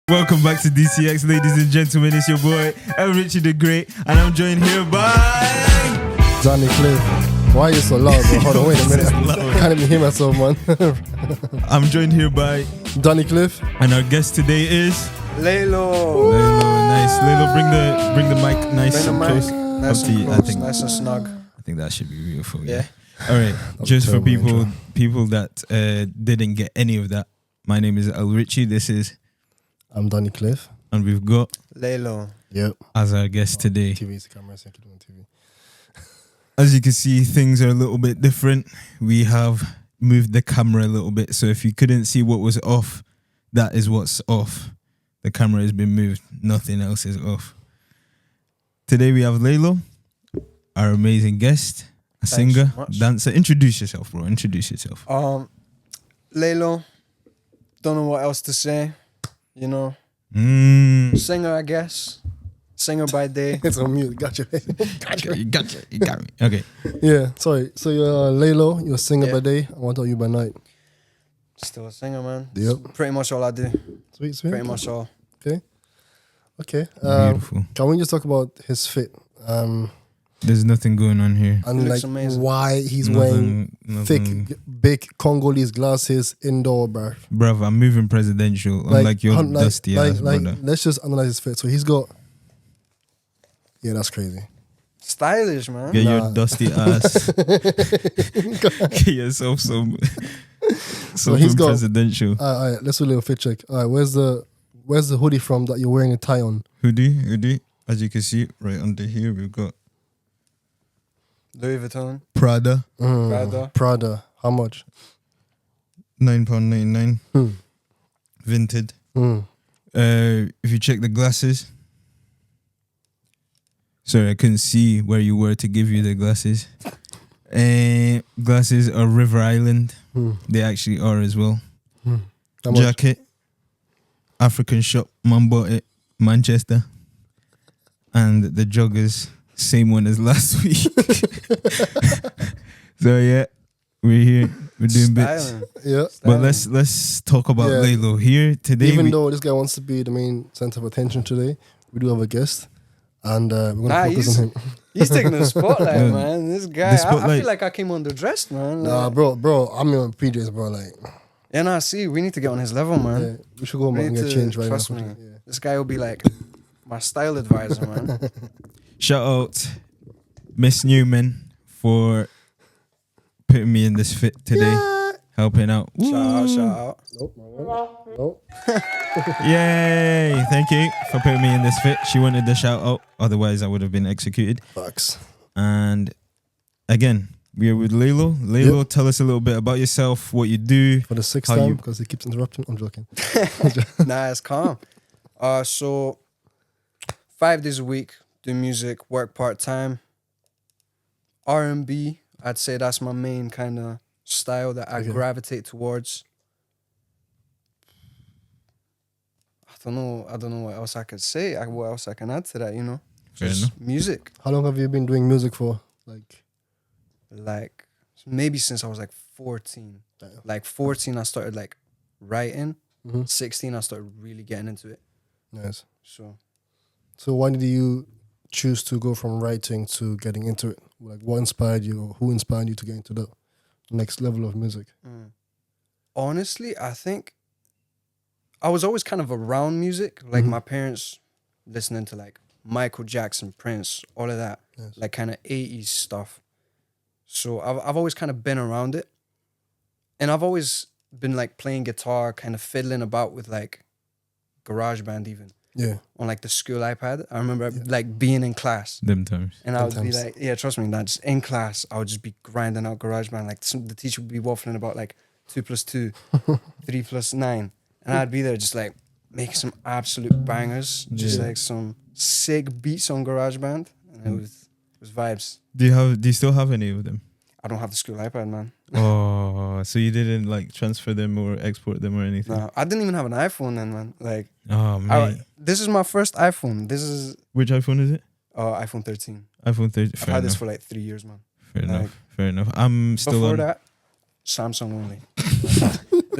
Welcome back to D.C.X, ladies and gentlemen. It's your boy, El Richie the Great, and I'm joined here by... Johnny Cliff. Why are you so loud, bro? Hold on, wait a minute. I can't even hear myself, man. I'm joined here by... Johnny Cliff. And our guest today is... Laylo. Laylo, nice. Laylo, bring the mic nice and close. Nice Up to and you. close, nice and snug. I think that should be beautiful, Yeah. All right, just for terrible people that didn't get any of that, my name is El Richie. This is... I'm Johnny Cliff. And we've got... Laylo. Yep. As our guest today. TV's the camera, so I can do on TV. As you can see, things are a little bit different. We have moved the camera a little bit. So if you couldn't see what was off, that is what's off. The camera has been moved. Nothing else is off. Today we have Laylo, our amazing guest, a singer, so much. dancer. Introduce yourself, bro. Introduce yourself. Laylo. Don't know what else to say. You know, singer, I guess. Singer by day. It's on mute. Gotcha. You got me. Okay. Yeah, sorry. So you're Laylo, you're a singer by day. I want to you by night. Still a singer, man. Yep. It's pretty much all I do. Sweet. Pretty much all. Okay. Beautiful. Can we just talk about his fit? There's nothing going on here. And He like looks amazing. why he's wearing thick, big Congolese glasses indoor, bruh. Bruv, I'm moving presidential, unlike your dusty ass brother. Let's just analyze his fit. So he's got... Yeah, that's crazy. Stylish, man. Get your dusty ass. Get yourself some he's got presidential. All right, let's do a little fit check. All right, where's the hoodie from that you're wearing a tie on? Hoodie. As you can see, right under here, we've got Louis Vuitton. Prada. Prada. How much? £9.99. Vinted. If you check the glasses. Sorry, I couldn't see where you were to give you the glasses. Glasses are River Island. They actually are as well. How much? Jacket. African shop. Mum bought it. Manchester. And the joggers. Same one as last week. So yeah, we're here. We're doing bits. Yeah. But let's talk about Laylo here today. Even though this guy wants to be the main center of attention today, we do have a guest, and we're gonna focus on him. He's taking the spotlight, man. This guy, spotlight. I feel like I came underdressed, man. Nah, bro, I'm in PJs, bro. Like, Yeah, nah, see, we need to get on his level, man. yeah, we should go We and need get to changed right trust now. me. Yeah. This guy will be like my style advisor, man. Shout out Miss Newman for putting me in this fit today, helping out. Shout out. Nope. Yay! Thank you for putting me in this fit. She wanted the shout out, otherwise I would have been executed. Facts. And again, we are with Laylo. Laylo, tell us a little bit about yourself, what you do. For the sixth How time, you- because he keeps interrupting. I'm joking. Nah, it's calm. So 5 days a week, do music, work part-time. R&B, I'd say that's my main kind of style that I gravitate towards. I don't know what else I could say. What else I can add to that, you know? Fair Just enough. music. How long have you been doing music for? Like maybe since I was like 14. Damn. Like 14 I started like writing. Mm-hmm. 16 I started really getting into it. Nice. So why did you choose to go from writing to getting into it? Like, what inspired you, or who inspired you to get into the next level of music? honestly, I think I was always kind of around music. Like my parents listening to like Michael Jackson, Prince, all of that. Yes. Like kind of 80s stuff. So I've always kind of been around it. And I've always been like playing guitar, kind of fiddling about with like GarageBand even. Yeah. On like the school iPad. I remember like being in class. Them times. And I would be like, yeah, trust me, just in class, I would just be grinding out GarageBand. Like the teacher would be waffling about like 2 + 2, 3 + 9. And I'd be there just like making some absolute bangers. Just like some sick beats on GarageBand. And it was vibes. Do you still have any of them? I don't have the school iPad, man. Oh, so you didn't like transfer them or export them or anything? No, I didn't even have an iPhone then, man. Like, Oh man, this is my first iPhone. This is which iPhone is it? iPhone 13. iPhone 13. I've had this for like 3 years, man. Fair enough. I'm still Before on. that, Samsung only.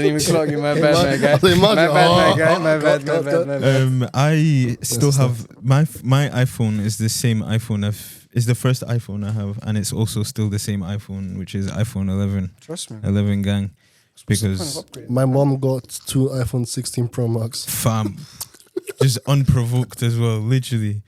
Didn't even clock you. My Hey, bad, man. my guy. I say, My man, bad, my oh, guy. My God, bad, my God, bad, my bad. I still Yes, have my iPhone is the same iPhone. Is the first iPhone I have, and it's also still the same iPhone, which is iPhone 11, Trust me. 11 gang. What's the point of Because upgrading? My mom got 2 iPhone 16 Pro Max. fam, just unprovoked as well, literally.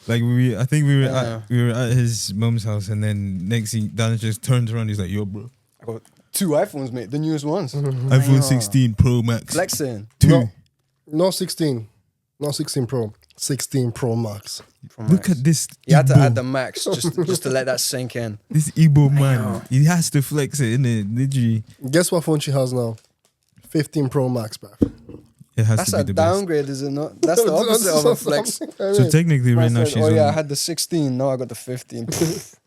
Like I think we were at his mum's house, and then next thing Dan just turns around. He's like, "Yo, bro, I got 2 iPhones, mate. The newest ones. iPhone 16 Pro Max, Flexing. 2." No, not 16. Not 16 Pro. 16 Pro Max. Look at this. You had to Igbo- add the max just to let that sink in. this Igbo man. He has to flex it, innit? Literally, Guess what phone she has now? 15 Pro Max, bruv. it has That's to be a the best. downgrade, is it not? That's the opposite of a flex. So technically, right now Said, she's oh on. yeah, I had the 16. Now I got the 15.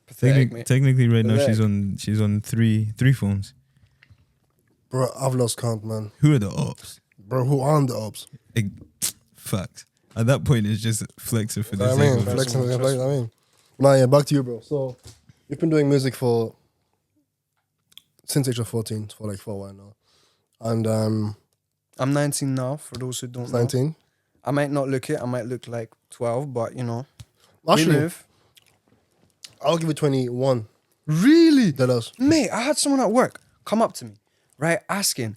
Pathetic, mate. Technically, right now Pathetic. she's on three phones. Bro, I've lost count, man. Who are the ops? Bro, who are the ops? Facts. At that point, it's just flexing for the I sake mean, of it. flexing, I mean. Nah, yeah, back to you, bro. So, you've been doing music since age of 14, for like 4 years now. And I'm 19 now, for those who don't know. 19. I might not look it. I might look like 12, but you know. Actually, we move. I'll give it 21. Really? That us. Mate, I had someone at work come up to me, right, asking,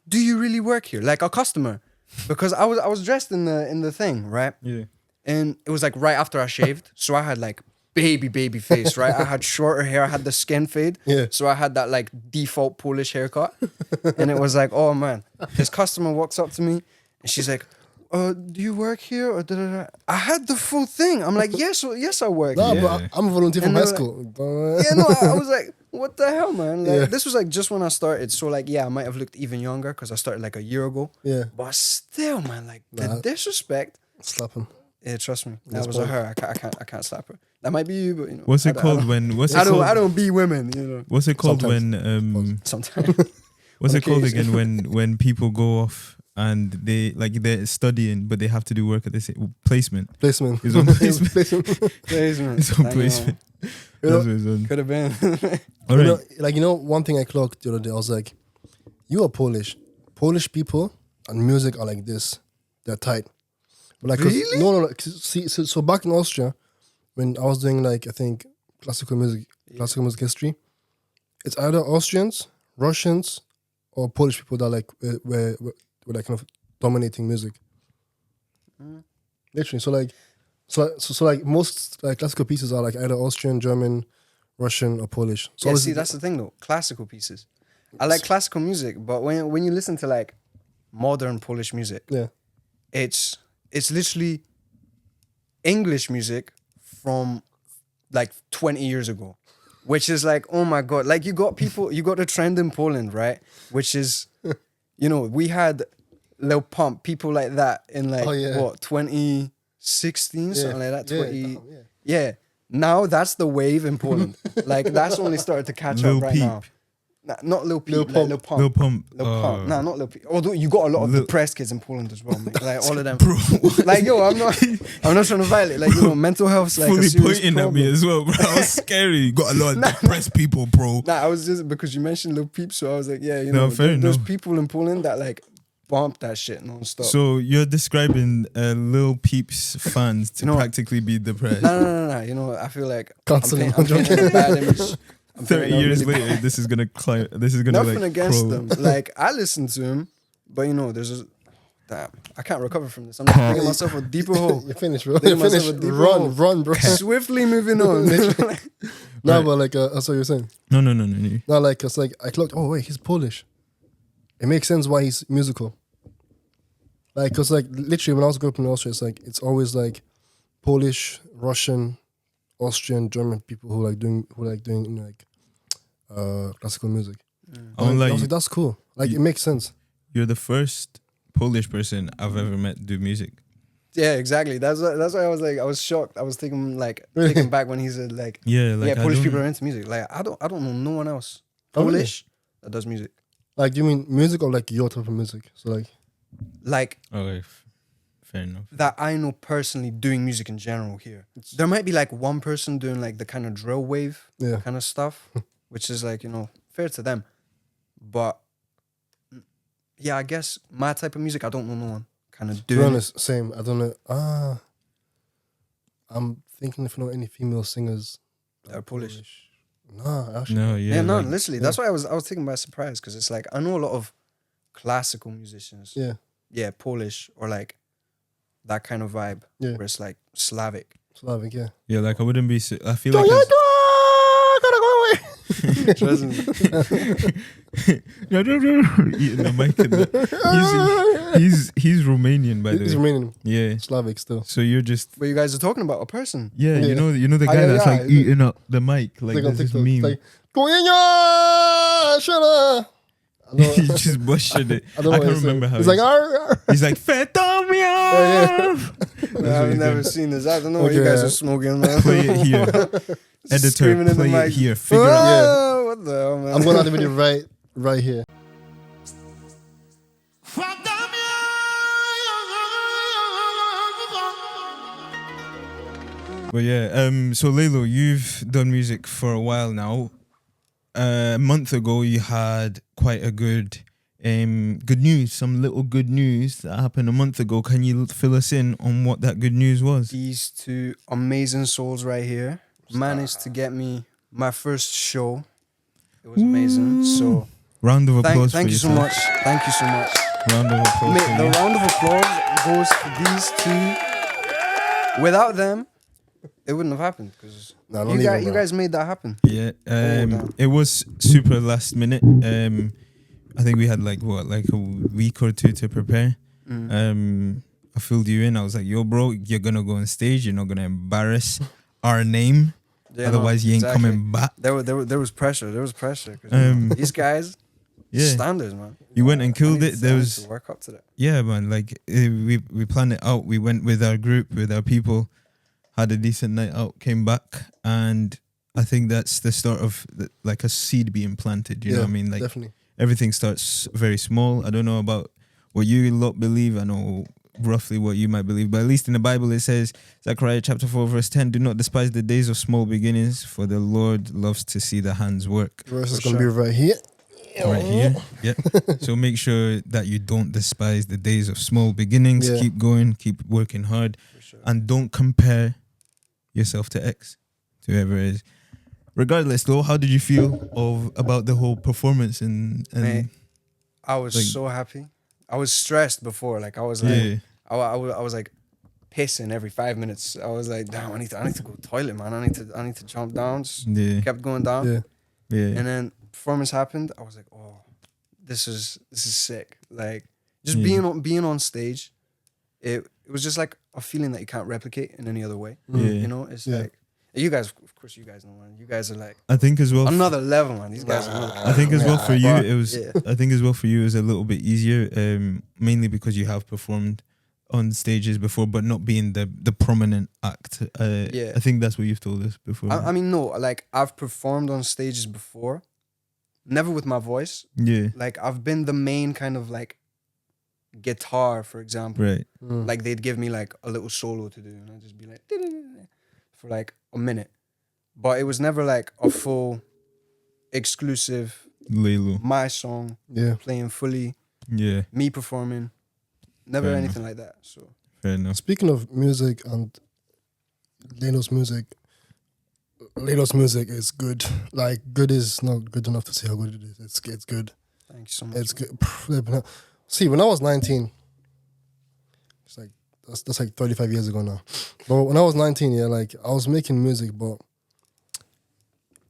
"Do you really work here?" Like a customer, because I was dressed in the thing, right, Yeah. and it was like right after I shaved, so I had like baby face, right? I had shorter hair, I had the skin fade, Yeah. so I had that like default Polish haircut, and it was like, oh man, this customer walks up to me, and she's like, "Do you work here?" Or da-da-da. I had the full thing. I'm like, yes, I work. Nah, here. but I'm a volunteer from And high they were school. Yeah, no, I was like, what the hell, man? Like, Yeah. this was like just when I started. So like, yeah, I might have looked even younger because I started like a year ago. Yeah. But still, man, like the Nah. disrespect. Slap him. Yeah, trust me, that That's was a fine. her. I can't slap her. That might be you, but you know. What's I it don't- called I don't- when? What's it I called? don't be women, you know. What's it called Sometimes. when? Sometimes. What's On it called occasion. again when people go off and they're studying but they have to do work at the same placement? Placement. It's on placement. Placement. It's on I know. placement. You That's know, what it's on. Could have been. All right. like, one thing I clocked the other day, I was like, you are Polish. Polish people and music are like this. They're tight. But like, 'cause- Really? No. 'Cause See, so back in Austria, when I was doing like, I think, classical music history, it's either Austrians, Russians, or Polish people that like were like kind of dominating music. Literally, so like most like classical pieces are like either Austrian, German, Russian, or Polish. So Yeah, obviously- see, that's the thing though. Classical pieces. I like classical music, but when you listen to like modern Polish music, yeah. it's literally English music from like 20 years ago, which is like, oh my God. Like you got the trend in Poland, right? Which is, you know, we had Lil Pump, people like that in like, Oh, yeah. what, 2016, something like that, 20. yeah. Yeah. Now that's the wave in Poland. Like that's only started to catch Lil up right Peep. now. Nah, not Lil Peep, Lil like Pump. Lil Pump. Lil Pump. Lil Pump. Nah, not Lil Peep. Although you got a lot of Lil- depressed kids in Poland as well, mate. Like all of them. Bro, Like yo, I'm not trying to violate. Like you know, mental health's like a fully serious pointing problem. at me as well, bro. I was scary. You got a lot of depressed people, bro. Nah, I was just because you mentioned Lil Peep, so I was like, yeah, you No, know, fair there's enough. people in Poland that like bump that shit non-stop. So you're describing Lil Peep's fans to You know what? practically be depressed. No. You know, I feel like Canceling. I'm painting a bad image. I'm 30 painting a years really later, this is gonna climb. This is gonna Nothing like against crawl. them. Like I listen to him, but you know, there's a damn. I can't recover from this. I'm just digging myself a deeper hole. You're finished, bro. Digging You're myself finished. a deeper hole. Run, bro. Swiftly moving on. No, Right. but like that's what you're saying. No. No, like it's like I clocked. Oh wait, he's Polish. It makes sense why he's musical. Like, cause like literally when I was growing up in Austria, it's always like Polish, Russian, Austrian, German people who like doing you know, like classical music. I won't I lie, was like, that's cool. Like it makes sense. you're the first Polish person I've ever met do music. Yeah, exactly. That's why I was like, I was shocked. I was taken back when he said like, Yeah, like yeah, I Polish don't- people are into music. Like I don't know no one else Oh, really? Polish that does music. Like, do you mean music or like your type of music? So like, Like Okay, fair enough. that I know personally doing music in general here. There might be like one person doing like the kind of drill wave yeah, kind of stuff, which is like, you know, fair to them. But I guess my type of music, I don't know no one kind of To be doing it. honest, same. I don't know. I'm thinking if I know any female singers. They're Polish. Nah, actually. No, yeah, Yeah, no, like, literally. That's why I was taken by surprise because it's like I know a lot of classical musicians. Yeah. Yeah, Polish or like that kind of vibe. Yeah. Where it's like Slavic. Slavic, yeah. yeah, like I wouldn't be. I feel like it's- Gotta go away. Trust me. eating the mic. And he's Romanian, by the He's way. Romanian. Yeah. Slavic still. So you're just But you guys are talking about a person. yeah, Yeah. you know the guy yeah, that's yeah. like eating up the mic, like It's like on there's this TikTok. meme. It's like, "Goiânia, shut up." I don't- He just butchered it. I don't know I what can't he's remember saying. how He's like, "Arr, arr." he's like Fetomia. Yeah. I've never seen this. I don't know what you Okay. guys are smoking, man. Play it here. Editor, Screaming in the play it mic. here. Figure out. Ah, what the hell, man? I'm going to have the video right here. But yeah, so Laylo, you've done music for a while now. A month ago, you had quite a good news, some little good news that happened a month ago. Can you fill us in on what that good news was? These two amazing souls right here managed to get me my first show. It was amazing. So Round of applause thank for you so yourself. much. Thank you so much. Round of applause Mate, for the you. round of applause goes for these two. Without them, it wouldn't have happened because Nah, don't even, you bro. guys made that happen. Yeah, damn. it was super last minute. I think we had like a week or two to prepare. I filled you in. I was like, "Yo, bro, you're gonna go on stage. You're not gonna embarrass our name. Yeah, Otherwise, no, you ain't exactly. coming back." There was pressure. There was pressure. 'Cause, you know, these guys, Yeah, standards, man. you went and killed it. There I need was to work up to that. yeah, man. Like we planned it out. We went with our group, with our people, had a decent night out, came back, and I think that's the start of like a seed being planted. You know what I mean? Like definitely. everything starts very small. I don't know about what you lot believe. I know roughly what you might believe, but at least in the Bible it says, Zechariah chapter 4 verse 10, "Do not despise the days of small beginnings, for the Lord loves to see the hands work." Verse is For going to be right here. Right here. Yep. So make sure that you don't despise the days of small beginnings. Yeah. Keep going, keep working hard, For sure. and don't compare yourself to X, to whoever it is. Regardless though, how did you feel about the whole performance and Mate, I was like- so happy. I was stressed before. Like I was like, yeah. I was like pissing every 5 minutes. I was like, damn, I need to go to the toilet, man. I need to jump down. Just Yeah. kept going down. Yeah. Yeah. And then performance happened. I was like, oh, this is sick. Like just Yeah. being on stage, it was just like a feeling that you can't replicate in any other way. Yeah. You know, it's Yeah. like you guys, of course, you guys know, man. You guys are like I think as well. another level, man. These guys are another I think as well for you, But, it was. yeah. I think as well for you, it was a little bit easier, mainly because you have performed on stages before, but not being the prominent act. Yeah. I think that's what you've told us before. I mean, no, like I've performed on stages before, never with my voice. yeah, Like I've been the main kind of like guitar, for example. right. Like they'd give me like a little solo to do, and I'd just be like for like a minute. But it was never like a full exclusive Laylo. my song Yeah. playing fully, Yeah, me performing. Never Fair anything like that. So fair enough. Speaking of music and Laylo's music is good. Like, good is not good enough to say how good it is. It's good. thank you so much. It's good. See, when I was 19, it's like that's like 35 years ago now. But when I was 19, yeah, like I was making music, but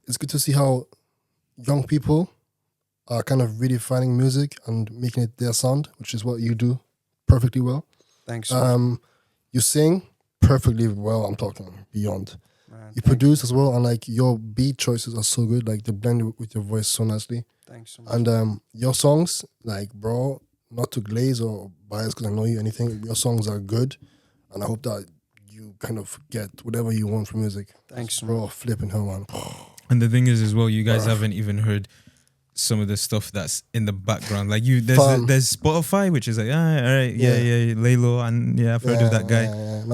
it's good to see how young people are kind of redefining music and making it their sound, which is what you do perfectly well. Thanks so much. You sing perfectly well. I'm talking beyond. Man, You produce as well, and like your beat choices are so good. Like they blend with your voice so nicely. Thanks so much. And your songs, like, bro, not to glaze or bias because I know you anything, your songs are good. And I hope that you kind of get whatever you want from music. Thanks so Bro, much. flipping hell, man. And the thing is, as well, you guys Bruh. haven't even heard some of the stuff that's in the background. Like Fam. there's Spotify, which is like, all right, yeah, Laylo, and yeah, I've heard of that guy.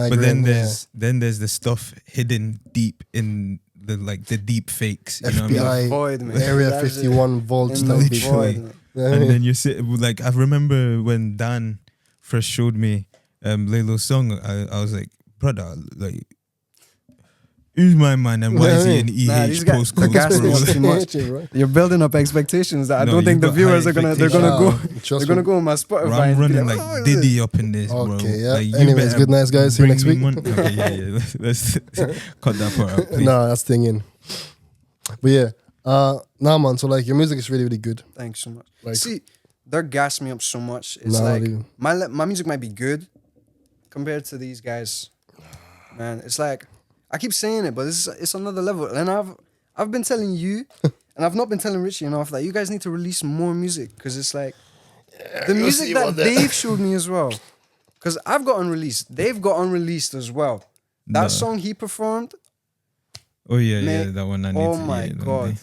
But then there's the stuff hidden deep in the deep fakes. You know what I mean? FBI, Void, man. Area That's it. 51 volts. In the That would be Literally. void, man. And then you sit like I remember when Dan first showed me Laylo's song, I was like, brother, like who's my man and why is he in Nah, EH these guys are postcodes, gassing me up too much. Bro. You're building up expectations that I No, don't think you've the got viewers high are gonna. They're gonna go. expectations. They're gonna go on my Spotify. Bro, I'm and be running like, like "Oh, what is Diddy up in this, bro. Okay, yeah. Like, you Anyways, better good night, guys. See you bring next me week. money. Okay, yeah. Let's cut that part out, please. Nah, that's thing in. But yeah, nah, man. So like, your music is really, really good. it?" Thanks so much. Like- See, they're gassing me up so much. It's Nah, like not even. my music might be good compared to these guys. Man, it's like I keep saying it, but it's another level. And I've been telling you, and I've not been telling Richie enough that you guys need to release more music because it's like the music that they've showed me as well. Because I've got unreleased, they've got unreleased as well. That Nah. song he performed, Oh yeah, Mate, that one I need oh to my yeah, god,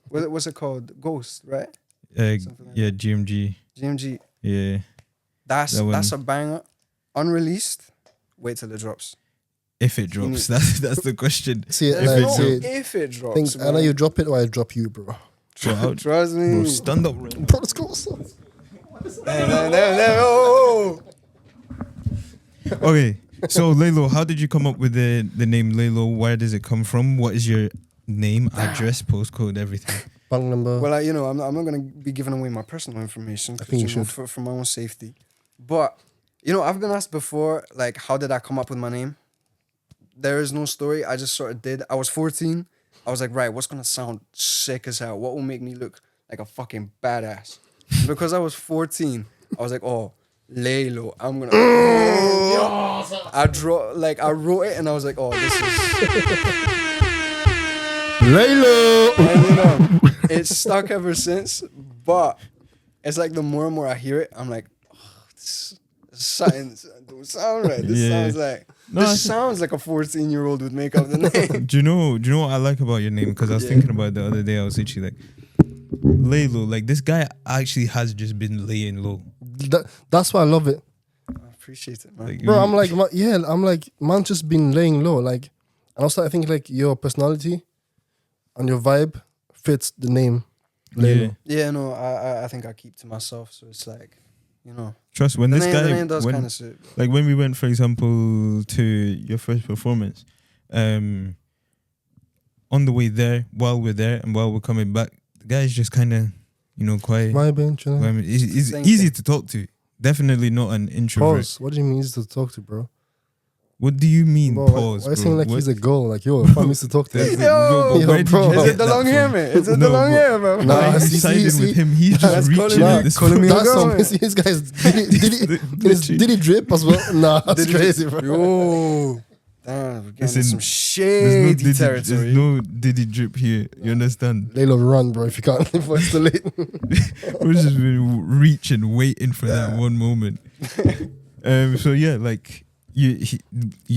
what's it called? Ghost, right? Something like yeah, GMG. GMG. Yeah. That's That one. that's a banger. Unreleased. Wait till it drops. If it drops, that's the question. See it, There's like, no see it. if it drops. Things, man. either you drop it or I drop you, bro. Bro, Trust me. bro, stand up. Bro, let's go. Oh. Okay, so Laylo, how did you come up with the name Laylo? Where does it come from? What is your name, address, postcode, everything? Bank number. Well, I'm not gonna be giving away my personal information. 'Cause, think you know, should. for my own safety. But I've been asked before, like, how did I come up with my name? There is no story. I just sort of did. I was 14. I was like, right, what's gonna sound sick as hell? What will make me look like a fucking badass? Because I was 14, I was like, oh, Laylo. I'm gonna. I wrote it and I was like, oh, this is. Laylo. And it's stuck ever since. But it's like the more and more I hear it, I'm like, oh, this don't sound right. This Yeah. sounds like No, this I sounds like a 14-year-old would make up the name. Do you know what I like about your name? Because I was Yeah. thinking about it the other day. I was literally like, Laylo, like this guy actually has just been laying low. That's why I love it. I appreciate it, man. Like, Bro, I'm like, man, just been laying low. Like, and also I think like your personality and your vibe fits the name Laylo. yeah. Yeah, no, I think I keep to myself. So it's like, Trust when the this name, guy the name does when- kind of suit. like when we went, for example, to your first performance, on the way there, while we're there and while we're coming back, the guy's just kind of, quiet. Vibing, chilling. I mean, he's Same easy thing. to talk to. Definitely not an introvert. Pause. What do you mean easy to talk to, bro? What do you mean, Bro, pause? why you bro? saying like What- he's a girl? Like, yo, if I miss to talk to That's him. it. No, but Yo, where did bro. you Is get it the that long from? hair, man? Is it No, the long but- hair, man? Nah, Why are you see, siding see, with him? He's just That's reaching calling at me- this calling point. me- That's going. some. These guys did he drip as well? Nah, that's Did he- crazy, bro. Yo, damn, we're getting Listen, some There's shady territory. there's no Diddy drip here. You understand? Laylo, run, bro. If you can't, before it's too late. We've just been reaching, waiting for that one moment. So yeah, like you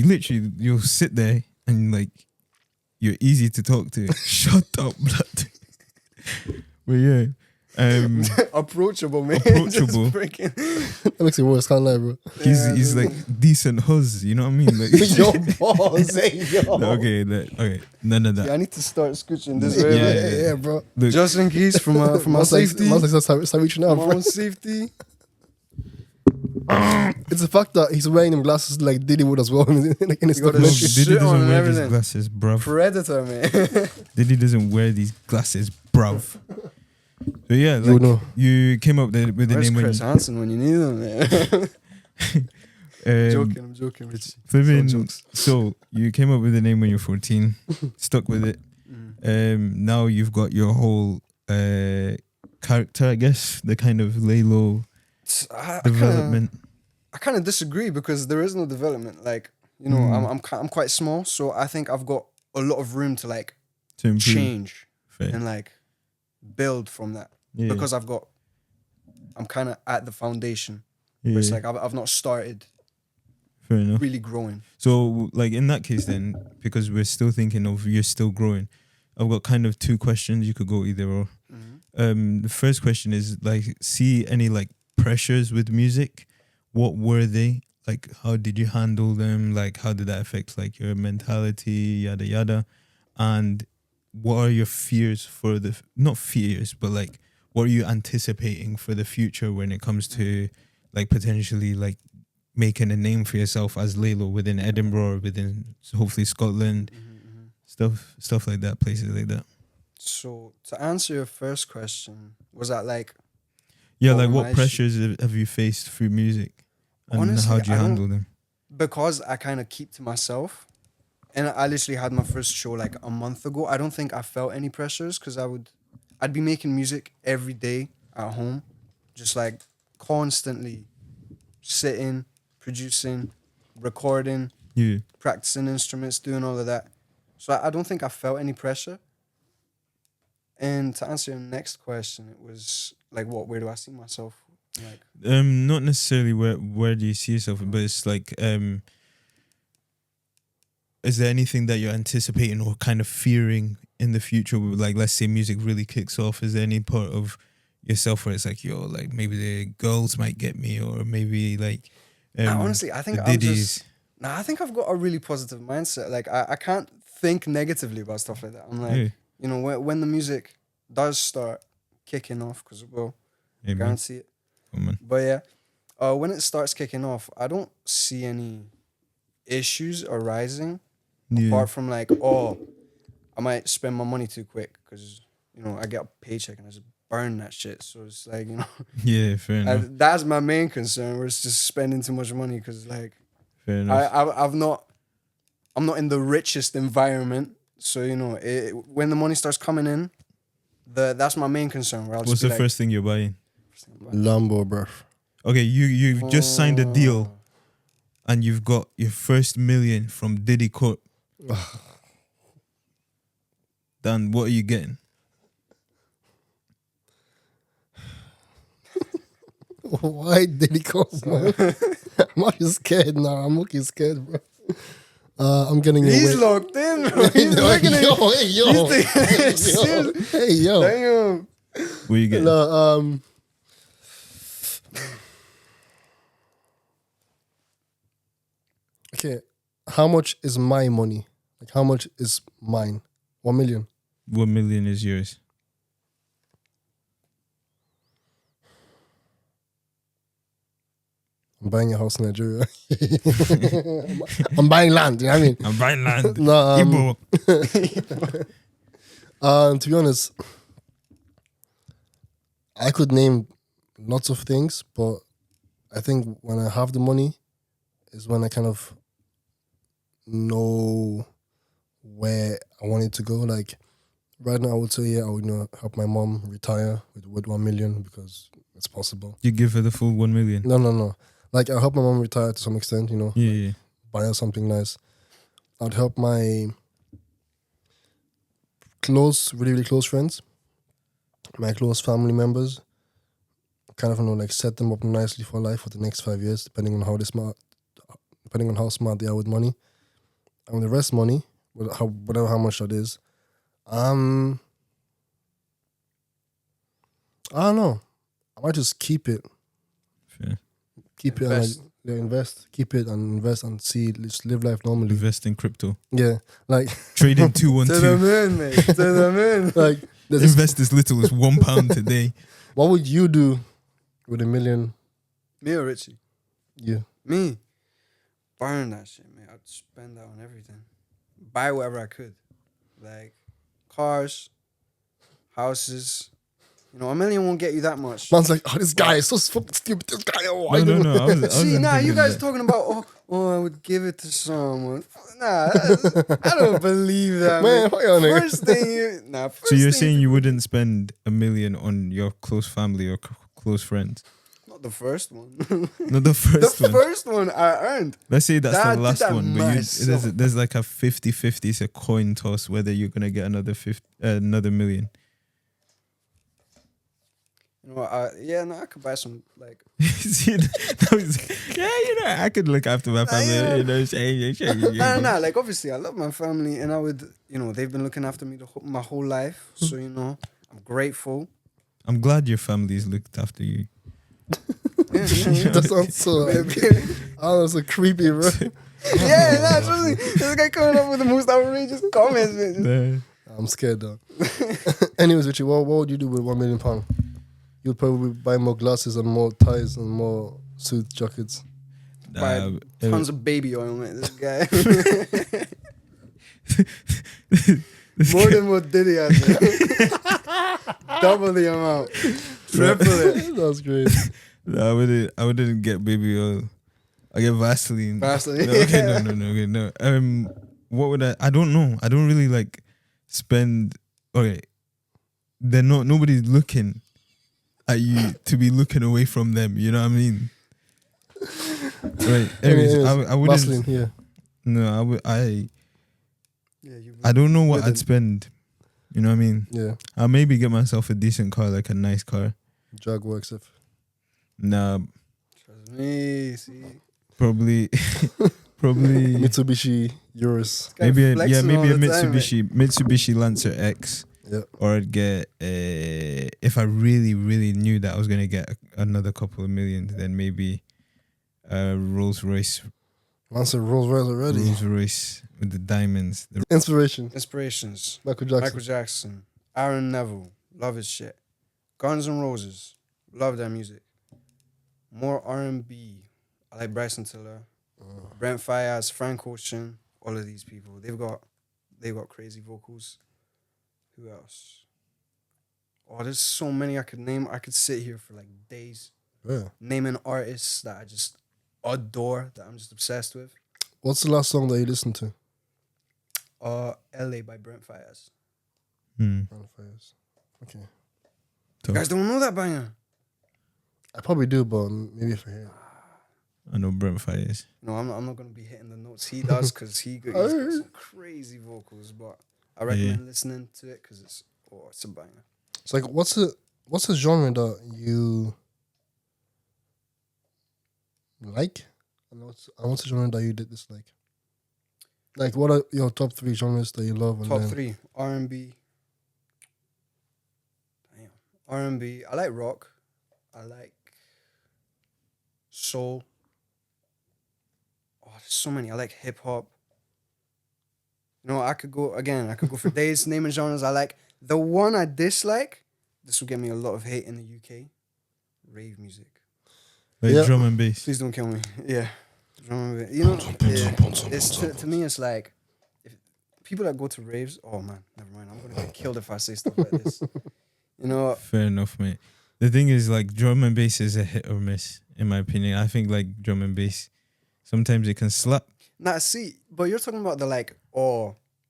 literally you'll sit there and like you're easy to talk to. Shut up, blood. But yeah, Approachable, man. Approachable. Just freaking. That makes it worse, can't lie, bro. he's like decent huzz. You know what I mean? Like, Yo, balls, hey, yo. okay, none of Yeah, that. I need to start scooching this Yeah, way, yeah, man. Yeah, bro. Look, Just in case for my Man's like, safety. man's like, start reaching For out, my bro. own safety. It's the fact that he's wearing them glasses like Diddy would as well in his You gotta documentary. shit Diddy on doesn't and wear everything. these glasses, bruv. Predator, man. Diddy doesn't wear these glasses, bruv. So yeah, You like know. you came up with the Where's name when Chris Hansen when you need him, man? I'm joking, Richie. Flipping- So jokes. So you came up with the name when you're 14, stuck with it. Now you've got your whole character, I guess, the kind of Laylo development. I kind of disagree because there is no development. Like, I'm quite small, so I think I've got a lot of room to like To improve. change Fair. and like build from that Yeah. because I'm kind of at the foundation. Yeah, Where it's like I've not started fair enough. really growing. So, like in that case, then, because we're still thinking of you're still growing, I've got kind of two questions. You could go either or. The first question is like, see any like pressures with music? What were they? Like, how did you handle them? Like, how did that affect like your mentality, yada yada? And what are your fears for not fears, but like, what are you anticipating for the future when it comes to like potentially like making a name for yourself as Laylo within Edinburgh, or within hopefully Scotland, stuff like that, places like that. So to answer your first question, was that like, Yeah, what like were what my pressures have you faced through music, and Honestly, how do you I don't- handle them? because I kind of keep to myself, and I literally had my first show like a month ago. I don't think I felt any pressures because I'd be making music every day at home, just like constantly sitting, producing, recording, Yeah. practicing instruments, doing all of that. So I don't think I felt any pressure. And to answer your next question, it was like, where do I see myself? Like, Not necessarily where do you see yourself, but it's like, is there anything that you're anticipating or kind of fearing in the future? Like, let's say music really kicks off. Is there any part of yourself where it's like, yo, like maybe the girls might get me, or maybe like, honestly, I think the I'm Diddy's. just. Nah, I think I've got a really positive mindset. Like, I can't think negatively about stuff like that. I'm like, Yeah. you know, when the music does start kicking off, because it will, Hey, man. guarantee it. Come on. But yeah, when it starts kicking off, I don't see any issues arising. Yeah. Apart from like, I might spend my money too quick because, you know, I get a paycheck and I just burn that shit. So it's like, you know, Yeah, fair enough. that's my main concern, where it's just spending too much money because like Fair enough. I'm not in the richest environment. So, you know, when the money starts coming in, that's my main concern. Where I'll What's just the be like, first thing you're buying? Lambo, bruv. Okay, you've just signed a deal, and you've got your first million from Diddy Court. Dan, what are you getting? Why did he come, man? I'm actually scared now. I'm looking scared, bro. I'm getting your He's weight. locked in, bro. He's looking at yo, hey, yo. He's Yo, hey, yo. Damn. What are you getting? No, okay, how much is my money? Like, how much is mine? 1 million. 1 million is yours. I'm buying a house in Nigeria. I'm buying land, you know what I mean? I'm buying land. No, Igbo. to be honest, I could name lots of things, but I think when I have the money is when I kind of know where I want it to go. Like right now, I would say, yeah, I would help my mom retire with 1 million because it's possible. You give her the full 1 million. No. Like I'll help my mom retire to some extent, Yeah. buy her something nice. I'd help my really, really close friends, my close family members, kind of like set them up nicely for life for the next 5 years, depending on how smart they are with money. And the rest money, whatever how much that is, I don't know. I might just keep it. Fair. Keep Invest. it and invest. Keep it and invest and just live life normally. Invest in crypto. Yeah, like Trading To the 212. moon, mate. To the moon. like there's this- Invest as little as £1 today. what would you do with 1 million? Me or Richie? You. Me. Burn that shit, man. I'd spend that on everything. Buy whatever I could. Like cars, houses. You know, 1 million won't get you that much. Man's like, oh, this guy is so fucking stupid. This guy, why No. do I was See, nah, you thinking guys that. talking about, I would give it to someone. Nah, I don't believe that, Man, man. fuck y'all niggas. First thing you, nah, first So you're thing- saying you wouldn't spend 1 million on your close family or close friends? Not the first one. Not the The first one. first one I earned. Let's say that's Dad the did last that one, but myself. there's like a 50-50. It's a coin toss whether you're gonna get another million. You know, I could buy some, like, See, that was, I could look after my family. Yeah. Nah. like, obviously, I love my family, and I would, they've been looking after me my whole life. So, I'm grateful. I'm glad your family's looked after you. Yeah, That sounds so. Oh, that's so creepy, bro. yeah, that's really, this guy coming up with the most outrageous comments, man. Nah. I'm scared though. Anyways, Richie, what would you do with £1 million? you'll probably buy more glasses and more ties and more suit jackets. Buy tons of baby oil, mate. This guy. More than what Diddy has. Double the amount. Triple it. That's great. No, I wouldn't get baby oil. I get Vaseline. Vaseline. No, okay, no. What would I don't know. I don't really like spend. Okay, nobody's looking at you to be looking away from them. You know what I mean? Right. Anyways, I wouldn't. Vaseline here. No, I Yeah, I don't know what I'd spend. You know what I mean? Yeah. I'll maybe get myself a decent car, like a nice car. Jaguar XF. Nah, Trust me, see. probably Mitsubishi Urus. maybe a Flexing all the time, Mitsubishi Lancer X. Yeah. Or I'd get if I really knew that I was gonna get another couple of million, then maybe a Rolls Royce. Lancer Rolls Royce already. Rolls Royce with the diamonds. Inspiration. Inspirations. Michael Jackson. Michael Jackson. Aaron Neville. Love his shit. Guns N' Roses. Love their music. More R&B. I like Bryson Tiller. Brent Faiyaz, Frank Ocean. All of these people. They've got crazy vocals. Who else? Oh, there's so many I could name. I could sit here for like days. Yeah. Naming artists that I just adore, that I'm just obsessed with. What's the last song that you listened to? LA by Brent Faiyaz. Okay. You guys don't know that banger? I probably do, but maybe if I hear it. I know Brent Faiyaz. No, I'm not going to be hitting the notes he does because he's got some crazy vocals, but I recommend listening to it because it's a banger. It's like, what's a genre that you like? And what's a genre that you dislike? Like, what are your top 3 genres that you love? Top 3, R&B. Damn. R&B. I like rock. I like soul. Oh, there's so many. I like hip hop. You know, I could go for days naming genres I like. The one I dislike, this will get me a lot of hate in the UK. Rave music. Like drum and bass. Please don't kill me. Yeah. Drum and bass. You know, it's to me, it's like, if people that go to raves, oh man, never mind. I'm going to get killed if I say stuff like this. You know. Fair enough, mate. The thing is, like, drum and bass is a hit or miss, in my opinion. I think, like, drum and bass, sometimes it can slap. Nah, see, but you're talking about the, like,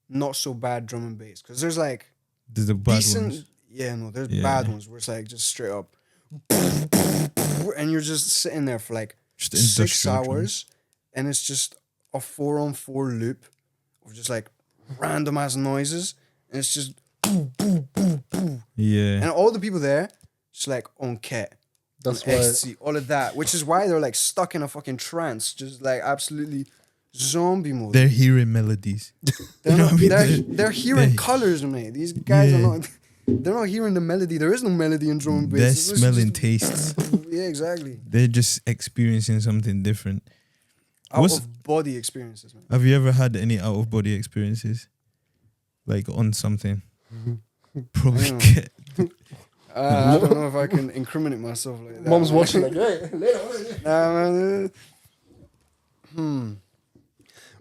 not so bad drum and bass. Because there's, like, There's the bad decent, ones. yeah, no, there's bad ones where it's, like, just straight up, and you're just sitting there for, like, Just 6 industrial hours, drums. and it's just a 4-on-4 loop of just, like, random ass noises, and it's just Yeah. and all the people there just like on ket, That's on why. ecstasy, all of that, which is why they're like stuck in a fucking trance, just like absolutely zombie mode. They're hearing melodies. They're, you know not, what I mean? they're hearing They- colors, mate. These guys are Yeah. not. They're not hearing the melody. There is no melody in drum and bass. They're It's just- smelling tastes. Yeah, exactly. They're just experiencing something different. Out What's- of body experiences, man. Have you ever had any out of body experiences? Like on something? Probably Yeah. get. I don't know if I can incriminate myself like that. Mom's man. watching like, hey, Nah, man.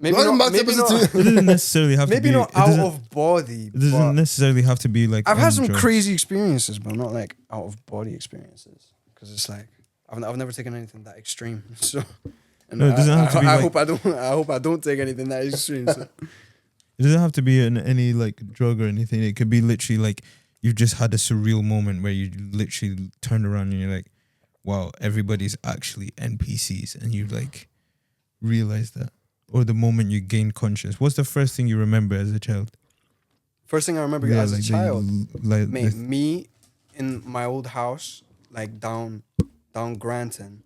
Maybe Welcome not. back to Maybe episode not. 2. It doesn't necessarily have to Maybe be. not it out doesn't- of body. It doesn't but necessarily have to be like. I've had on some drugs. crazy experiences, but not like out of body experiences. Because it's like I've never taken anything that extreme. So, and No, it doesn't have to be I like- hope I don't. I hope I don't take anything that extreme. So. It doesn't have to be any like drug or anything. It could be literally like you've just had a surreal moment where you literally turned around and you're like, wow, everybody's actually NPCs, and you like realize that. Or the moment you gain conscious. What's the first thing you remember as a child? First thing I remember as a like child, like mate, me in my old house, like down Granton,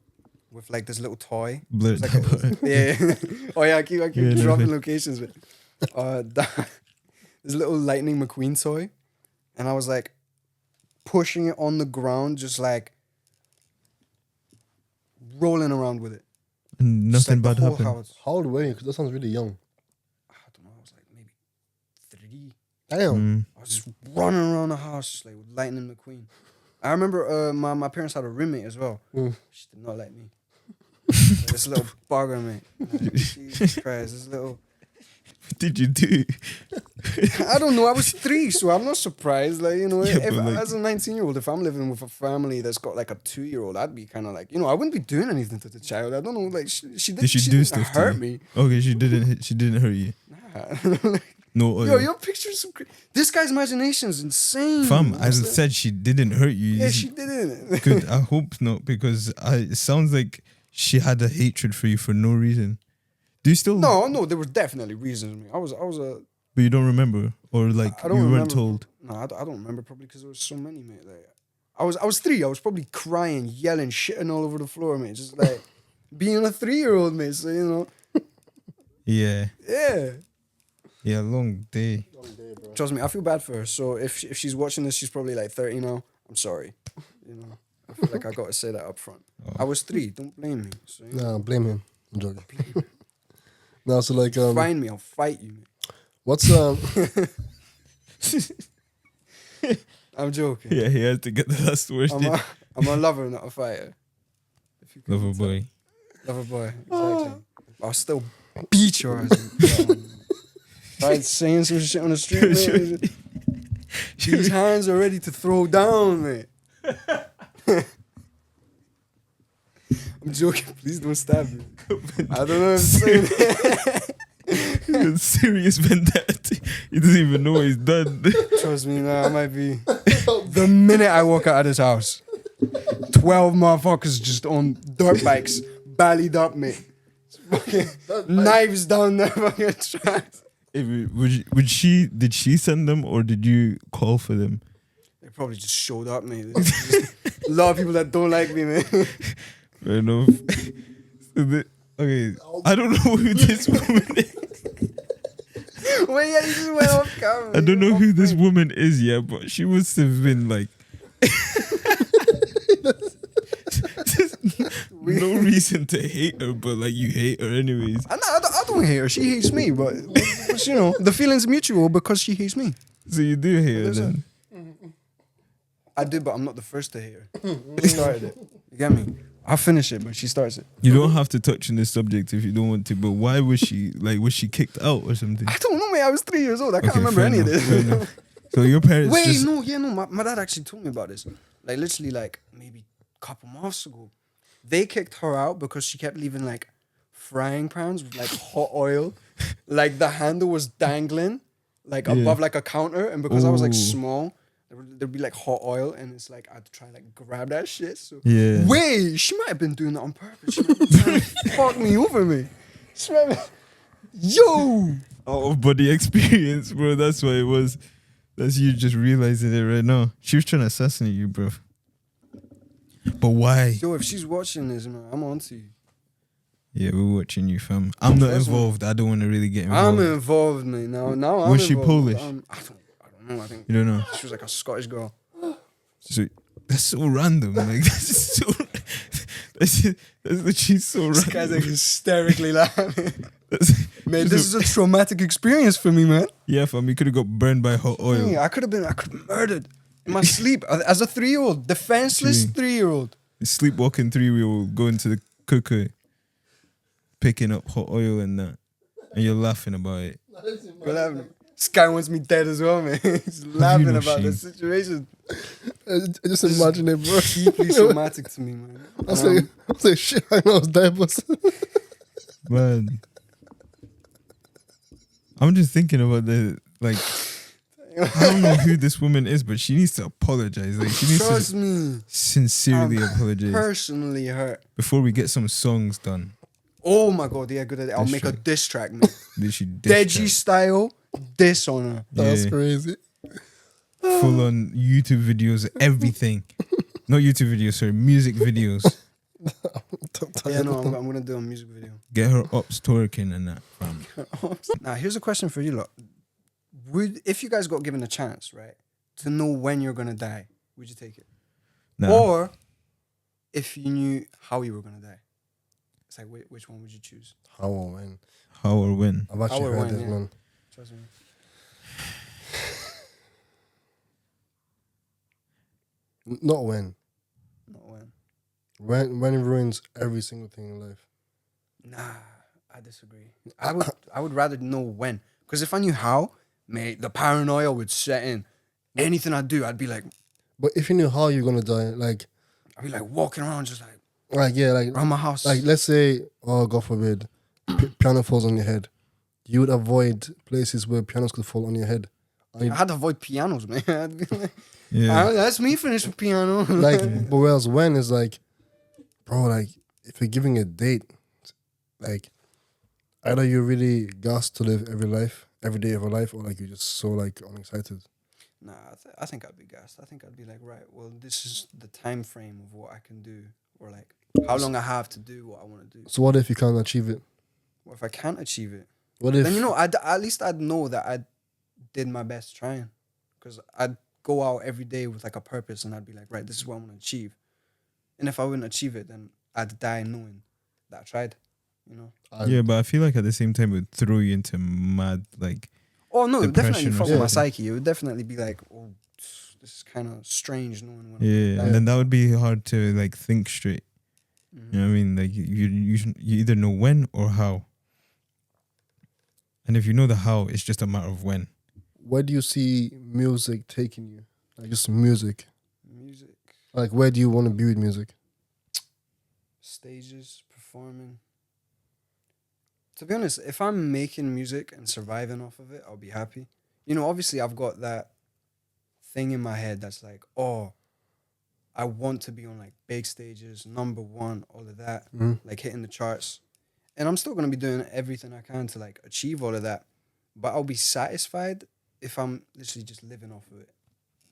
with like this little toy. blur It's like yeah. Oh yeah, I keep Yeah, no, dropping but- locations. But, this little Lightning McQueen toy, and I was like pushing it on the ground, just like rolling around with it. and Just, nothing like, bad the whole happened. house. How old were you? Because that sounds really young. I don't know. I was like maybe 3. Damn. Mm. I was just running around the house just like with Lightning McQueen. I remember my parents had a roommate as well. Mm. She did not like me. This little bugger, mate. Like, Jesus Christ, this little. What did you do? I don't know. I was 3, so I'm not surprised. Like, you know, Yeah, if, but like- as a 19-year-old, if I'm living with a family that's got like a 2-year-old, I'd be kind of like, you know, I wouldn't be doing anything to the child. I don't know. Like, she Did she do didn't stuff to hurt you? me. Okay, she didn't hurt you. Nah. No oil. Yo, your picture's so this guy's imagination is insane. Fam, What's as I that? said, she didn't hurt you. Yeah, she didn't. Good. I hope not, because it sounds like she had a hatred for you for no reason. Do you still? No, there were definitely reasons. I was a. But you don't remember, or like I don't you weren't remember. told. No, I don't remember, probably because there was so many, mate. Like, I was 3. I was probably crying, yelling, shitting all over the floor, mate. Just like being a 3-year-old, mate. So you know, Yeah, yeah. long day. Trust me, I feel bad for her. So if she's watching this, she's probably like 30 now. I'm sorry. You know, I feel like I got to say that up front. I was 3. Don't blame me. So, you know, Nah, blame him. I'm joking. No, so like find me, I'll fight you. Mate. what's I'm joking. Yeah, he had to get the last word. I'm a lover, not a fighter. If you couldn't Lover tell. boy. Lover boy, exactly. I'll still beat your ass. Tried saying some shit on the street, man. These hands are ready to throw down, mate. I'm joking. Please don't stab me. I don't know if I'm saying Serious vendetta. He doesn't even know what he's done. Trust me, nah, I might be. The minute I walk out of this house, 12 motherfuckers just on dirt bikes, ballied up, mate. Fucking knives down their fucking tracks. Did she send them, or did you call for them? They probably just showed up, mate. There's just a lot of people that don't like me, man. Fair enough. Okay, I don't know who this woman is. Wait, yeah, you just went off camera. I don't know who this woman is yet, but she must have been like. No reason to hate her, but like you hate her anyways. I don't hate her. She hates me, but you know, the feeling's mutual because she hates me. So you do hate her then? I do, but I'm not the first to hate her. She started it. You get me? I'll finish it, but she starts it. You don't have to touch on this subject if you don't want to, but why was she was she kicked out or something? I don't know, mate. I was 3 years old. I can't Okay, remember fair any enough, of fair this. enough. So your parents Wait, just, no. My dad actually told me about this. Like literally, like maybe a couple months ago, they kicked her out because she kept leaving like frying pans with like hot oil, like the handle was dangling, like above like a counter, and because I was like Ooh. small, there'd be like hot oil, and it's like I'd try like grab that shit. So Yeah. wait, she might have been doing that on purpose. She might have been trying to fuck me over, me. She might have been, yo. out of body experience, bro. That's what it was. That's you just realizing it right now. She was trying to assassinate you, bro. But why? Yo, if she's watching this, man, I'm on to you. Yeah, we're watching you, fam. I'm not Trust me. involved. I don't want to really get I'm involved. involved, man. Now I'm Was she involved. Polish? I don't know. I think You don't know. she was like a Scottish girl. So that's so random. Like that's so. That's literally so This guy's like random. hysterically laughing. That's- Man, this is a traumatic experience for me, man. yeah, fam. You could have got burned by hot oil. Yeah, I could have been murdered in my sleep as a 3-year-old, defenseless True. 3-year-old. Sleepwalking 3-year-old going to the cooker, picking up hot oil and that, and you're laughing about it. This guy wants me dead as well, man. He's laughing no about shame. the situation. I just imagine it, bro. Deeply traumatic to me, man. I was like, shit, I know I was diapers. Man, I'm just thinking about the like. I don't know who this woman is, but she needs to apologize. Like she needs Trust to me, sincerely I'm apologize personally hurt. before we get some songs done. Oh my god, yeah, good idea. I'll Diss make a track. diss track, man. Literally diss Deji track. style, diss on her. That's Yeah. crazy. Full on YouTube videos, everything. Not YouTube videos, sorry, music videos. Yeah, no, I'm gonna do a music video. Get her ups twerking and that, fam. Now, here's a question for you lot. If you guys got given a chance, right, to know when you're gonna die, would you take it? Nah. Or if you knew how you were gonna die, it's like which one would you choose? How or when? How or when? I've actually How or heard when, this, yeah. man. Trust me. Not when. Not when. When it ruins every single thing in life. Nah, I disagree. I would rather know when. Because if I knew how, mate, the paranoia would set in. Anything I do, I'd be like But if you knew how you're gonna die, like walking around just like yeah, like around my house. like let's say, oh God forbid, piano falls on your head, you would avoid places where pianos could fall on your head. I had to avoid pianos, man. I'd be like, Yeah. that's me finish with piano. Like, but whereas when is like, bro, like if you're giving a date, like either you're really gassed to live every day of your life, or like you're just so like unexcited. Nah, I think I'd be gassed. I think I'd be like, right, well, this is the time frame of what I can do, or like how long I have to do what I want to do. So what if you can't achieve it? What if I can't achieve it? What if Then at least I'd know that I did my best trying, because I'd go out every day with like a purpose, and I'd be like, right, this is what I want to achieve. And if I wouldn't achieve it, then I'd die knowing that I tried. You know. Yeah, but I feel like at the same time it would throw you into mad like. Oh no, it would definitely depression or fuck with my something. psyche. It would definitely be like, oh, this is kind of strange knowing when. Yeah, and then that would be hard to like think straight. Mhm. You know what I mean? Like you either know when or how. And if you know the how, it's just a matter of when. where do you see music taking you? Like just music. Music, Like where do you want to be with music? stages, performing. To be honest, if I'm making music and surviving off of it, I'll be happy. You know, obviously I've got that thing in my head that's like, oh, I want to be on like big stages, #1, all of that, like hitting the charts. And I'm still gonna be doing everything I can to like achieve all of that. But I'll be satisfied if I'm literally just living off of it.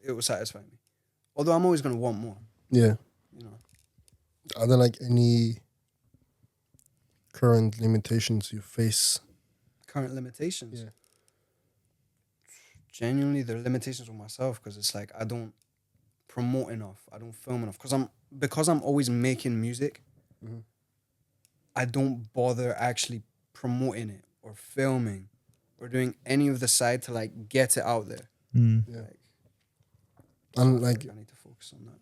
It will satisfy me. Although I'm always gonna want more, Yeah. you know. Are there like any current limitations you face? Current limitations. Yeah. Genuinely, there are limitations with myself, because it's like I don't promote enough. I don't film enough. Because I'm always making music, Mhm. I don't bother actually promoting it or filming or doing any of the side to like get it out there. Mm. Yeah. Like, And so I like, think I need to focus on that.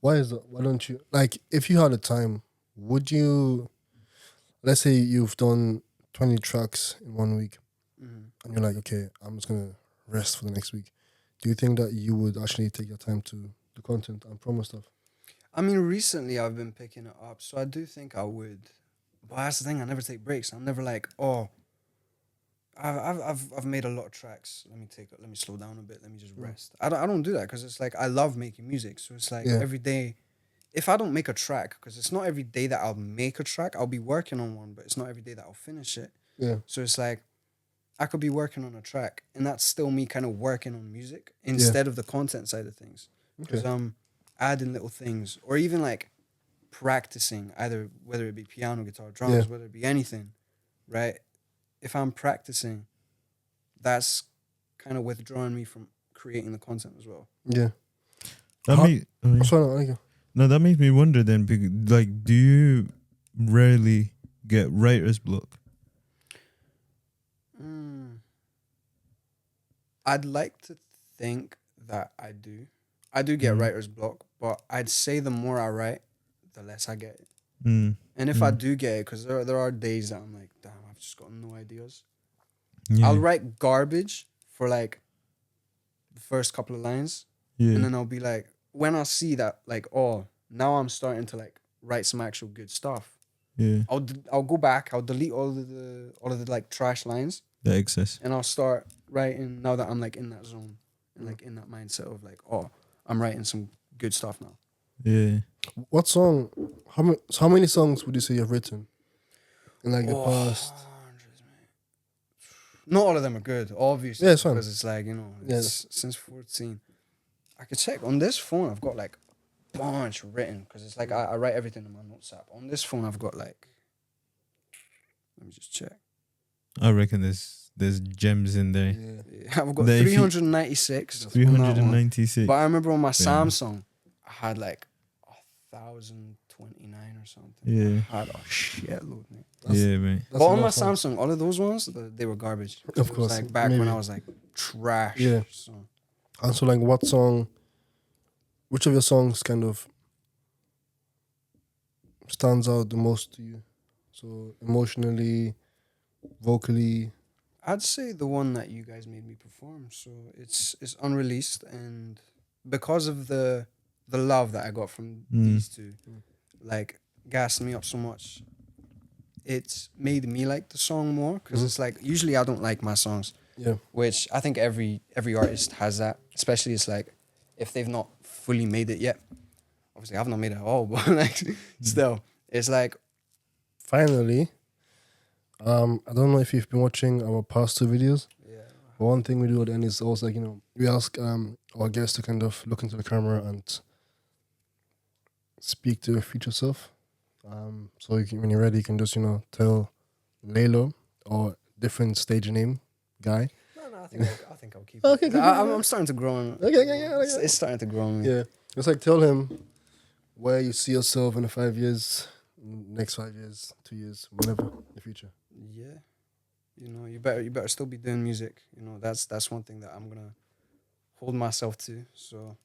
why is that? Why don't you like? If you had the time, would you? Let's say you've done 20 tracks in 1 week, Mhm. and you're like, okay, I'm just gonna rest for the next week. Do you think that you would actually take your time to do content and promo stuff? I mean, recently I've been picking it up, so I do think I would. But that's the thing, I never take breaks. I'm never like, oh, I've made a lot of tracks. Let me slow down a bit. Let me just rest. I don't do that, because it's like I love making music. So it's like Yeah. every day. If I don't make a track, because it's not every day that I'll make a track, I'll be working on one, but it's not every day that I'll finish it. Yeah. So it's like I could be working on a track, and that's still me kind of working on music instead of the content side of things. Because Okay. I'm adding little things, or even like practicing, either whether it be piano, guitar, drums, Yeah. whether it be anything, right? If I'm practicing, that's kind of withdrawing me from creating the content as well. Yeah. That How- may, Sorry, no, no, that makes me wonder then. Like, do you rarely get writer's block? I'd like to think that I do. I do get writer's block, but I'd say the more I write, the less I get it. Mm. And if I do get it, because there are days that I'm like, damn, I've just got no ideas. Yeah. I'll write garbage for like the first couple of lines, Yeah. and then I'll be like, when I see that, like, oh, now I'm starting to like write some actual good stuff. Yeah. I'll go back. I'll delete all of the like trash lines, The excess. and I'll start writing now that I'm like in that zone and like in that mindset of like, oh, I'm writing some good stuff now. Yeah. What song? How many songs would you say you've written in like the past? Hundreds, man. Not all of them are good, obviously. Yeah, it's fine. Because it's like, you know, Yeah. it's since 14. I could check on this phone. I've got like a bunch written, because it's like I write everything in my notes app. On this phone, I've got like, let me just check. I reckon there's gems in there. Yeah. Yeah, I've got Then if you- 396. on that one. 396. But I remember on my Yeah. Samsung, I had like 1,029 or something. Yeah. I had a shitload, man. Yeah, mate. That's But on a my lot of fun. Samsung, all of those ones, they were garbage. Of It was course, like back when maybe. I was like trash. Yeah. So, And so, like, what song which of your songs kind of stands out the most to you? So emotionally, vocally. I'd say the one that you guys made me perform. So it's unreleased, and because of the love that I got from these two, like gassed me up so much. It's made me like the song more because it's like usually I don't like my songs. Yeah. Which I think every artist has that. Especially it's like if they've not fully made it yet. Obviously I've not made it at all, but like still, it's like Finally, I don't know if you've been watching our past 2 videos. yeah. But one thing we do at the end is also like, we ask our guests to kind of look into the camera and speak to your future self. So when you're ready, you can just, tell Laylo or different stage name guy. No, I think I'll keep Okay, it. good, I'm starting to grow on. Okay, yeah. It's starting to grow on me. Yeah. It's like tell him where you see yourself in the 5 years, next 5 years, 2 years, whenever in the future. Yeah. You better still be doing music. That's one thing that I'm gonna hold myself to. So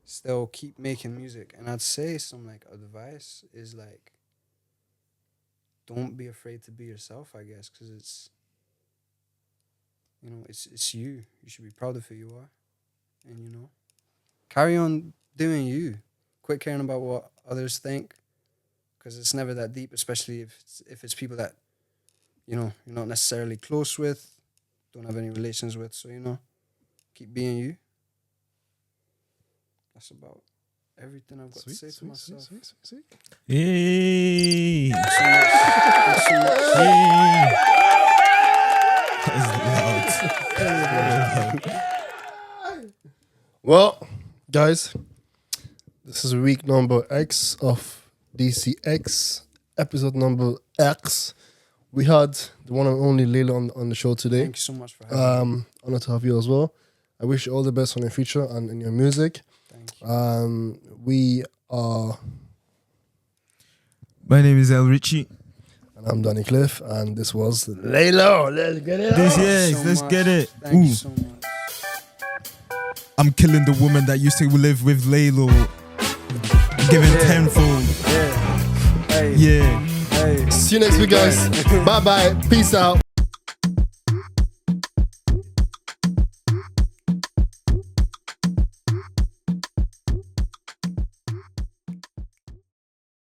still keep making music. And I'd say some like advice is like don't be afraid to be yourself, I guess, because it's it's you. You should be proud of who you are. And carry on doing you. Quit caring about what others think, because it's never that deep, especially if it's people that you're not necessarily close with, don't have any relations with. So keep being you. That's about everything I've got to say to myself. Sweet. Hey. Thanks so much. Hey. That was loud. Well, guys, this is week number X of D.C.X, episode number X. We had the one and only Laylo on the show today. Thank you so much for having me. Honored to have you as well. I wish you all the best on your future and in your music. Thank you. We are... My name is El Richie. And I'm Danny Cliff, and this was Laylo. Let's get it D.C.X, so let's much. get it. Thank you so much. I'm killing the woman that used to live with Laylo. Giving tenfold. Yeah. Hey. Yeah. Hey. See you next week, guys. Bye-bye. Peace out.